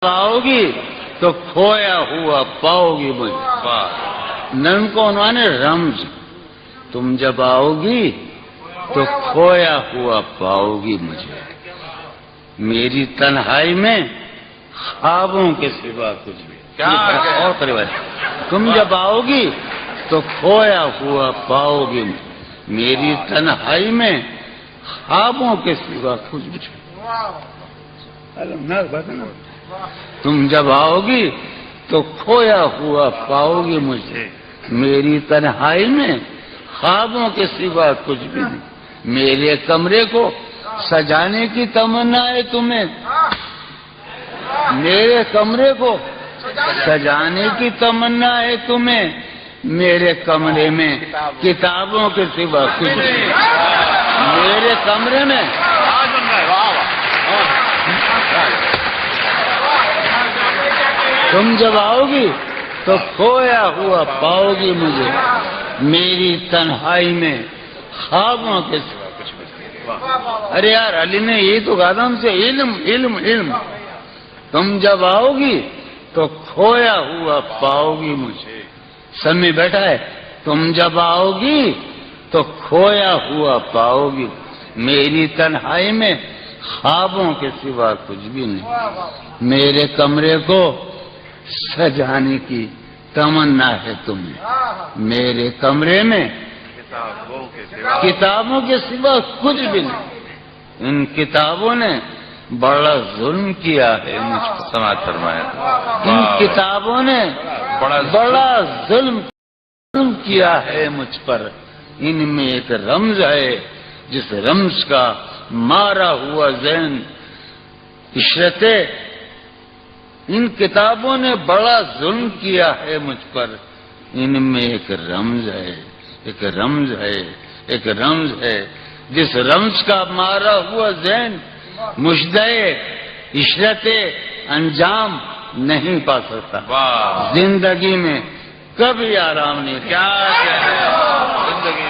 پاؤ گی تو کھویا ہوا پاؤ گی مجھے. نم کو عنوان ہے رمز. تم جب آؤ گی تو کھویا ہوا پاؤ گی مجھے میری تنہائی میں خوابوں کے سوا کچھ بھی. اور پریوار تم جب آؤ گی تو کھویا ہوا پاؤ گی میری تنہائی میں خوابوں کے سوا کچھ بھی. تم جب آؤ گی تو کھویا ہوا پاؤ گی مجھے میری تنہائی میں خوابوں کے سوا کچھ بھی نہیں. میرے کمرے کو سجانے کی تمنا ہے تمہیں. میرے کمرے کو سجانے کی تمنا ہے تمہیں. میرے کمرے میں کتابوں کے سوا کچھ نہیں. میرے کمرے میں تم جب آؤ گی تو کھویا ہوا پاؤ گی مجھے میری تنہائی میں خوابوں کے سوا کچھ بھی. ارے یار علی نے یہی تو کہا تھا ہم سے علم علم علم. تم جب آؤ گی تو کھویا ہوا پاؤ گی مجھے. سمی بیٹھا ہے. تم جب آؤ گی تو کھویا ہوا پاؤ گی میری تنہائی میں خوابوں کے سوا کچھ بھی نہیں. میرے کمرے کو سجانے کی تمنا ہے تمہیں. میرے کمرے میں کتابوں کے سوا کچھ بھی نہیں. ان کتابوں نے بڑا ظلم کیا ہے مجھ پر. سماعت فرمایا. ان کتابوں نے بڑا ظلم کیا ہے مجھ پر. ان میں ایک رمز ہے جس رمز کا مارا ہوا ذہن عشرت. ان کتابوں نے بڑا ظلم کیا ہے مجھ پر. ان میں ایک رمز ہے ایک رمز ہے ایک رمز ہے جس رمز کا مارا ہوا ذہن مشدہ عشرت انجام نہیں پا سکتا. زندگی میں کبھی آرام نہیں. کیا زندگی